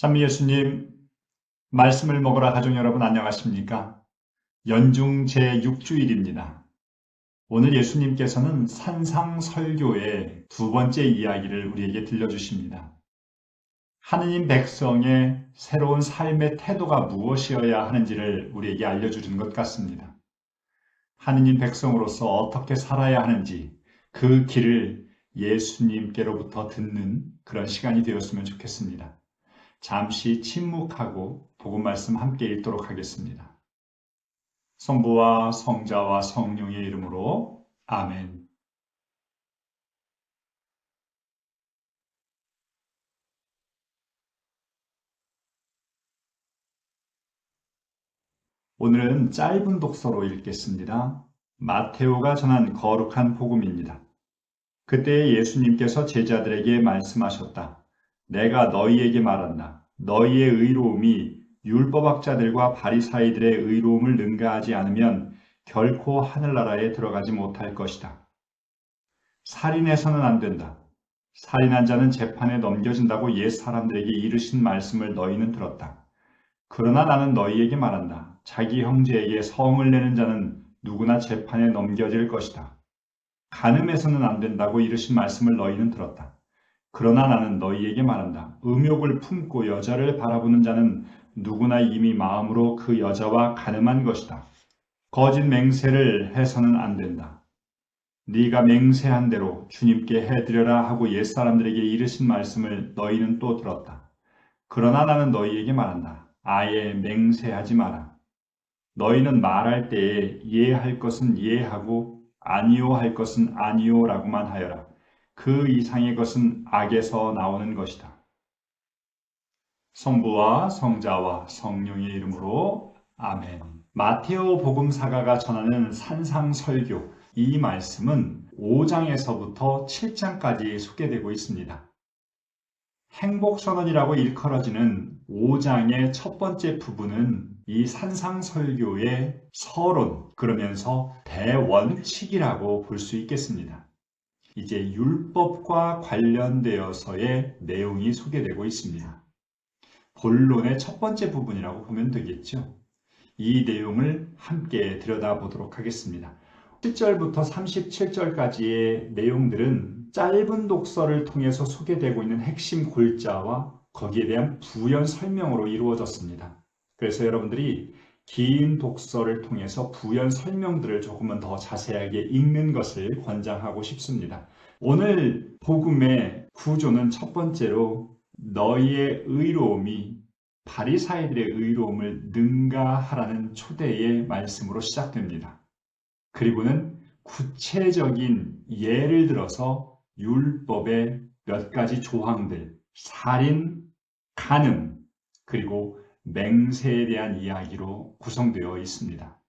찬미 예수님, 말씀을 먹으라 가족 여러분 안녕하십니까? 연중 제6주일입니다. 오늘 예수님께서는 산상설교의 두 번째 이야기를 우리에게 들려주십니다. 하느님 백성의 새로운 삶의 태도가 무엇이어야 하는지를 우리에게 알려주는 것 같습니다. 하느님 백성으로서 어떻게 살아야 하는지 그 길을 예수님께로부터 듣는 그런 시간이 되었으면 좋겠습니다. 잠시 침묵하고 복음 말씀 함께 읽도록 하겠습니다. 성부와 성자와 성령의 이름으로 아멘. 오늘은 짧은 독서로 읽겠습니다. 마테오가 전한 거룩한 복음입니다. 그때 예수님께서 제자들에게 말씀하셨다. 내가 너희에게 말한다. 너희의 의로움이 율법학자들과 바리사이들의 의로움을 능가하지 않으면 결코 하늘나라에 들어가지 못할 것이다. 살인해서는 안 된다. 살인한 자는 재판에 넘겨진다고 옛 사람들에게 이르신 말씀을 너희는 들었다. 그러나 나는 너희에게 말한다. 자기 형제에게 성을 내는 자는 누구나 재판에 넘겨질 것이다. 간음해서는 안 된다고 이르신 말씀을 너희는 들었다. 그러나 나는 너희에게 말한다. 음욕을 품고 여자를 바라보는 자는 누구나 이미 마음으로 그 여자와 간음한 것이다. 거짓 맹세를 해서는 안 된다. 네가 맹세한 대로 주님께 해드려라 하고 옛사람들에게 이르신 말씀을 너희는 또 들었다. 그러나 나는 너희에게 말한다. 아예 맹세하지 마라. 너희는 말할 때에 예할 것은 예하고 아니요 할 것은 아니요라고만 하여라. 그 이상의 것은 악에서 나오는 것이다. 성부와 성자와 성령의 이름으로 아멘. 마테오 복음사가가 전하는 산상설교, 이 말씀은 5장에서부터 7장까지 소개되고 있습니다. 행복선언이라고 일컬어지는 5장의 첫 번째 부분은 이 산상설교의 서론, 그러면서 대원칙이라고 볼 수 있겠습니다. 이제 율법과 관련되어서의 내용이 소개되고 있습니다. 본론의 첫 번째 부분이라고 보면 되겠죠. 이 내용을 함께 들여다보도록 하겠습니다. 7절부터 37절까지의 내용들은 짧은 독서를 통해서 소개되고 있는 핵심 골자와 거기에 대한 부연 설명으로 이루어졌습니다. 그래서 여러분들이 긴 독서를 통해서 부연 설명들을 조금은 더 자세하게 읽는 것을 권장하고 싶습니다. 오늘 복음의 구조는 첫 번째로 너희의 의로움이 바리사이들의 의로움을 능가하라는 초대의 말씀으로 시작됩니다. 그리고는 구체적인 예를 들어서 율법의 몇 가지 조항들, 살인, 간음, 그리고 맹세에 대한 이야기로 구성되어 있습니다.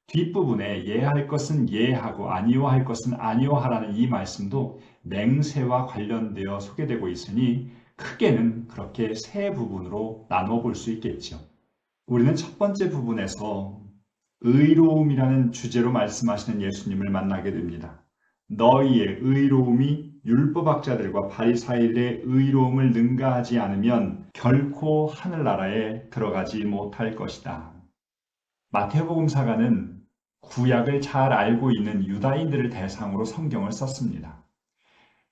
뒷부분에 예할 것은 예하고 아니요 할 것은 아니요 하라는 이 말씀도 맹세와 관련되어 소개되고 있으니 크게는 그렇게 세 부분으로 나눠 볼 수 있겠죠. 우리는 첫 번째 부분에서 의로움이라는 주제로 말씀하시는 예수님을 만나게 됩니다. 너희의 의로움이 율법학자들과 바리사이들의 의로움을 능가하지 않으면 결코 하늘나라에 들어가지 못할 것이다. 마태복음사가는 구약을 잘 알고 있는 유다인들을 대상으로 성경을 썼습니다.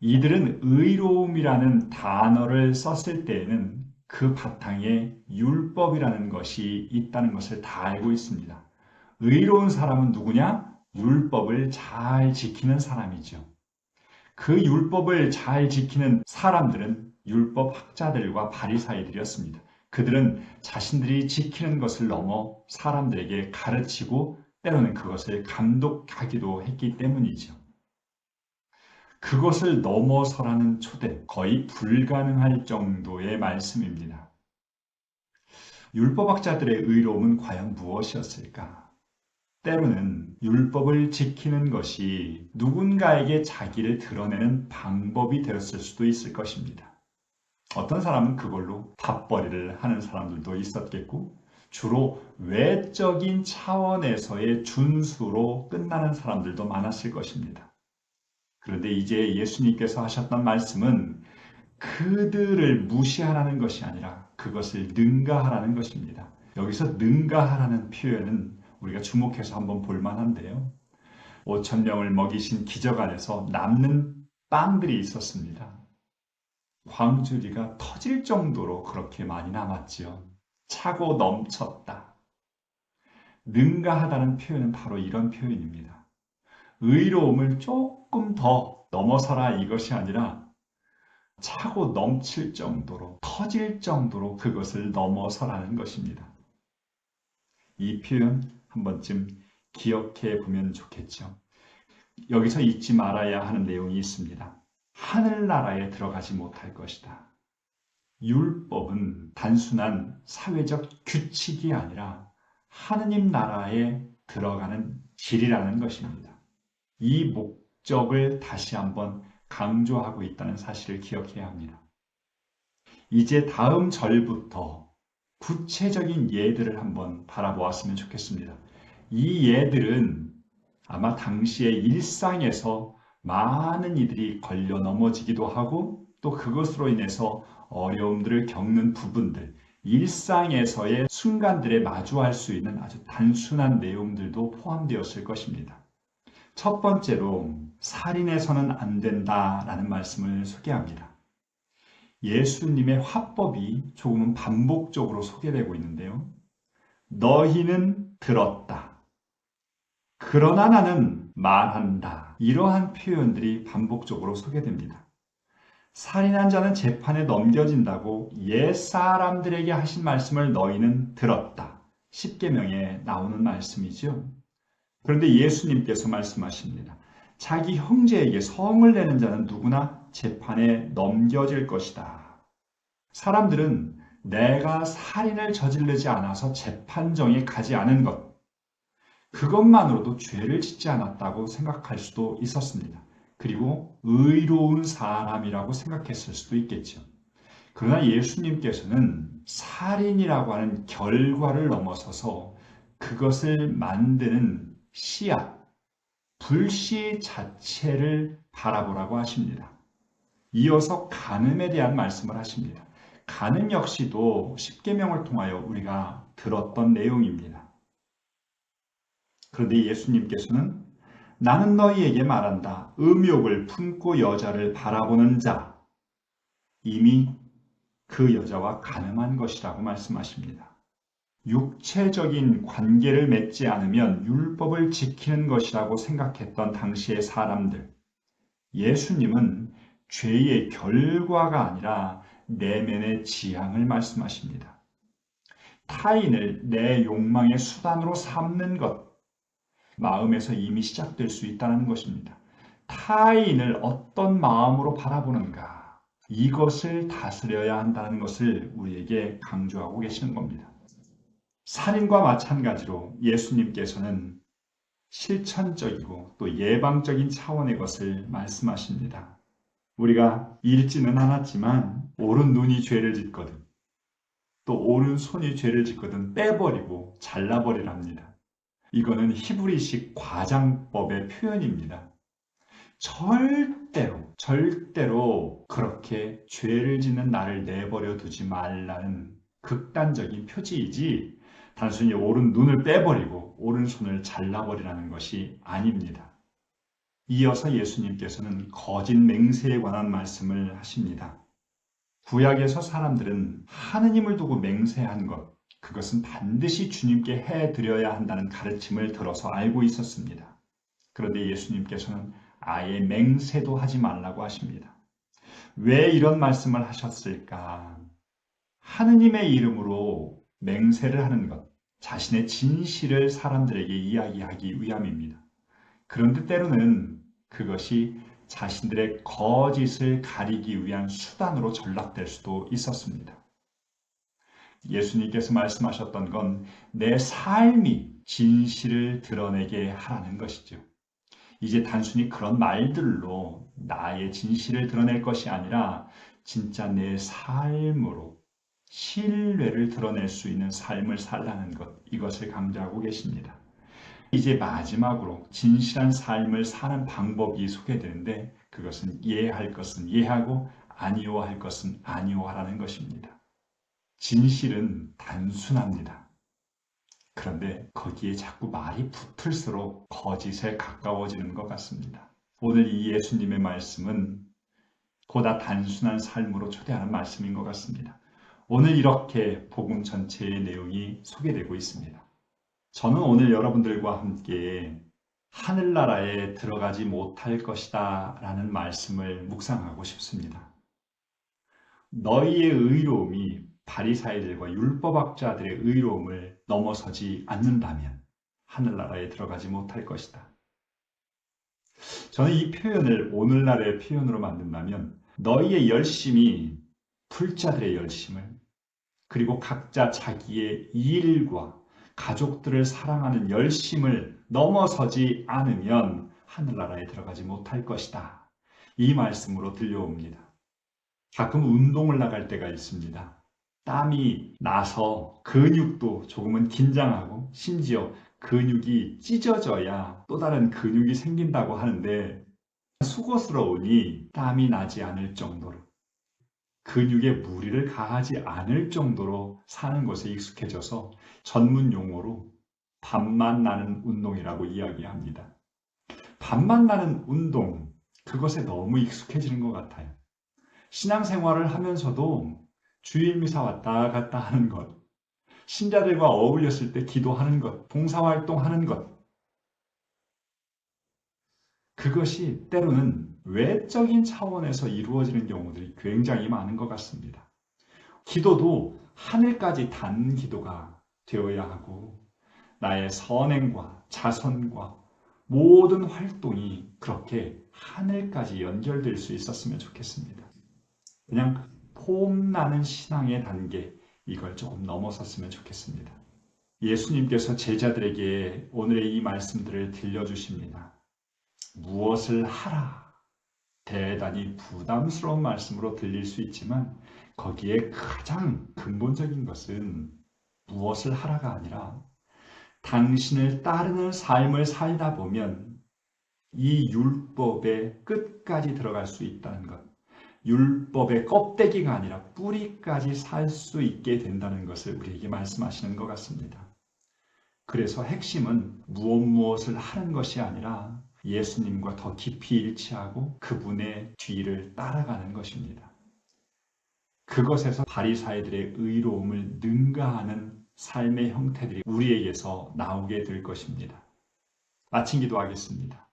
이들은 의로움이라는 단어를 썼을 때에는 그 바탕에 율법이라는 것이 있다는 것을 다 알고 있습니다. 의로운 사람은 누구냐? 율법을 잘 지키는 사람이죠. 그 율법을 잘 지키는 사람들은 율법 학자들과 바리사이들이었습니다. 그들은 자신들이 지키는 것을 넘어 사람들에게 가르치고 때로는 그것을 감독하기도 했기 때문이죠. 그것을 넘어서라는 초대, 거의 불가능할 정도의 말씀입니다. 율법학자들의 의로움은 과연 무엇이었을까? 때로는 율법을 지키는 것이 누군가에게 자기를 드러내는 방법이 되었을 수도 있을 것입니다. 어떤 사람은 그걸로 밥벌이를 하는 사람들도 있었겠고, 주로 외적인 차원에서의 준수로 끝나는 사람들도 많았을 것입니다. 그런데 이제 예수님께서 하셨던 말씀은 그들을 무시하라는 것이 아니라 그것을 능가하라는 것입니다. 여기서 능가하라는 표현은 우리가 주목해서 한번 볼 만한데요. 5천 명을 먹이신 기적 안에서 남는 빵들이 있었습니다. 광주리가 터질 정도로 그렇게 많이 남았지요. 차고 넘쳤다. 능가하다는 표현은 바로 이런 표현입니다. 의로움을 조금 더 넘어서라 이것이 아니라 차고 넘칠 정도로, 터질 정도로 그것을 넘어서라는 것입니다. 이 표현 한 번쯤 기억해 보면 좋겠죠. 여기서 잊지 말아야 하는 내용이 있습니다. 하늘나라에 들어가지 못할 것이다. 율법은 단순한 사회적 규칙이 아니라 하느님 나라에 들어가는 길이라는 것입니다. 이 목적을 다시 한번 강조하고 있다는 사실을 기억해야 합니다. 이제 다음 절부터 구체적인 예들을 한번 바라보았으면 좋겠습니다. 이 예들은 아마 당시의 일상에서 많은 이들이 걸려 넘어지기도 하고 또 그것으로 인해서 어려움들을 겪는 부분들, 일상에서의 순간들에 마주할 수 있는 아주 단순한 내용들도 포함되었을 것입니다. 첫 번째로 살인해서는 안 된다라는 말씀을 소개합니다. 예수님의 화법이 조금은 반복적으로 소개되고 있는데요. 너희는 들었다. 그러나 나는 말한다. 이러한 표현들이 반복적으로 소개됩니다. 살인한 자는 재판에 넘겨진다고 옛 사람들에게 하신 말씀을 너희는 들었다. 십계명에 나오는 말씀이죠. 그런데 예수님께서 말씀하십니다. 자기 형제에게 성을 내는 자는 누구나 재판에 넘겨질 것이다. 사람들은 내가 살인을 저지르지 않아서 재판정에 가지 않은 것, 그것만으로도 죄를 짓지 않았다고 생각할 수도 있었습니다. 그리고 의로운 사람이라고 생각했을 수도 있겠죠. 그러나 예수님께서는 살인이라고 하는 결과를 넘어서서 그것을 만드는 씨앗, 불씨 자체를 바라보라고 하십니다. 이어서 간음에 대한 말씀을 하십니다. 간음 역시도 십계명을 통하여 우리가 들었던 내용입니다. 그런데 예수님께서는 나는 너희에게 말한다. 음욕을 품고 여자를 바라보는 자, 이미 그 여자와 간음한 것이라고 말씀하십니다. 육체적인 관계를 맺지 않으면 율법을 지키는 것이라고 생각했던 당시의 사람들, 예수님은 죄의 결과가 아니라 내면의 지향을 말씀하십니다. 타인을 내 욕망의 수단으로 삼는 것, 마음에서 이미 시작될 수 있다는 것입니다. 타인을 어떤 마음으로 바라보는가, 이것을 다스려야 한다는 것을 우리에게 강조하고 계시는 겁니다. 살인과 마찬가지로 예수님께서는 실천적이고 또 예방적인 차원의 것을 말씀하십니다. 우리가 읽지는 않았지만 오른 눈이 죄를 짓거든 또 오른 손이 죄를 짓거든 빼버리고 잘라버리랍니다. 이거는 히브리식 과장법의 표현입니다. 절대로 그렇게 죄를 짓는 나를 내버려 두지 말라는 극단적인 표지이지 단순히 오른 눈을 빼버리고 오른손을 잘라버리라는 것이 아닙니다. 이어서 예수님께서는 거짓 맹세에 관한 말씀을 하십니다. 구약에서 사람들은 하느님을 두고 맹세한 것, 그것은 반드시 주님께 해드려야 한다는 가르침을 들어서 알고 있었습니다. 그런데 예수님께서는 아예 맹세도 하지 말라고 하십니다. 왜 이런 말씀을 하셨을까? 하느님의 이름으로 맹세를 하는 것, 자신의 진실을 사람들에게 이야기하기 위함입니다. 그런데 때로는 그것이 자신들의 거짓을 가리기 위한 수단으로 전락될 수도 있었습니다. 예수님께서 말씀하셨던 건 내 삶이 진실을 드러내게 하라는 것이죠. 이제 단순히 그런 말들로 나의 진실을 드러낼 것이 아니라 진짜 내 삶으로 신뢰를 드러낼 수 있는 삶을 살라는 것, 이것을 강조하고 계십니다. 이제 마지막으로 진실한 삶을 사는 방법이 소개되는데 그것은 이해할 것은 이해하고 아니요 할 것은 아니요 하라는 것입니다. 진실은 단순합니다. 그런데 거기에 자꾸 말이 붙을수록 거짓에 가까워지는 것 같습니다. 오늘 이 예수님의 말씀은 보다 단순한 삶으로 초대하는 말씀인 것 같습니다. 오늘 이렇게 복음 전체의 내용이 소개되고 있습니다. 저는 오늘 여러분들과 함께 하늘나라에 들어가지 못할 것이다 라는 말씀을 묵상하고 싶습니다. 너희의 의로움이 바리사이들과 율법학자들의 의로움을 넘어서지 않는다면 하늘나라에 들어가지 못할 것이다. 저는 이 표현을 오늘날의 표현으로 만든다면 너희의 열심이 불자들의 열심을 그리고 각자 자기의 일과 가족들을 사랑하는 열심을 넘어서지 않으면 하늘나라에 들어가지 못할 것이다. 이 말씀으로 들려옵니다. 가끔 운동을 나갈 때가 있습니다. 땀이 나서 근육도 조금은 긴장하고 심지어 근육이 찢어져야 또 다른 근육이 생긴다고 하는데 수고스러우니 땀이 나지 않을 정도로 근육에 무리를 가하지 않을 정도로 사는 것에 익숙해져서 전문 용어로 밥만 나는 운동이라고 이야기합니다. 밥만 나는 운동, 그것에 너무 익숙해지는 것 같아요. 신앙생활을 하면서도 주일 미사 왔다 갔다 하는 것, 신자들과 어울렸을 때 기도하는 것, 봉사활동하는 것, 그것이 때로는 외적인 차원에서 이루어지는 경우들이 굉장히 많은 것 같습니다. 기도도 하늘까지 닿는 기도가 되어야 하고 나의 선행과 자선과 모든 활동이 그렇게 하늘까지 연결될 수 있었으면 좋겠습니다. 그냥 폼나는 신앙의 단계, 이걸 조금 넘어섰으면 좋겠습니다. 예수님께서 제자들에게 오늘의 이 말씀들을 들려주십니다. 무엇을 하라. 대단히 부담스러운 말씀으로 들릴 수 있지만 거기에 가장 근본적인 것은 무엇을 하라가 아니라 당신을 따르는 삶을 살다 보면 이 율법의 끝까지 들어갈 수 있다는 것, 율법의 껍데기가 아니라 뿌리까지 살 수 있게 된다는 것을 우리에게 말씀하시는 것 같습니다. 그래서 핵심은 무엇을 하는 것이 아니라 예수님과 더 깊이 일치하고 그분의 뒤를 따라가는 것입니다. 그것에서 바리사이들의 의로움을 능가하는 삶의 형태들이 우리에게서 나오게 될 것입니다. 마친 기도하겠습니다.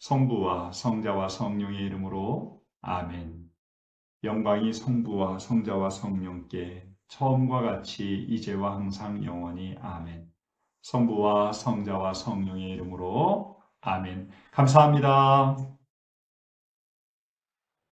성부와 성자와 성령의 이름으로 아멘. 영광이 성부와 성자와 성령께 처음과 같이 이제와 항상 영원히 아멘. 성부와 성자와 성령의 이름으로 아멘. 감사합니다.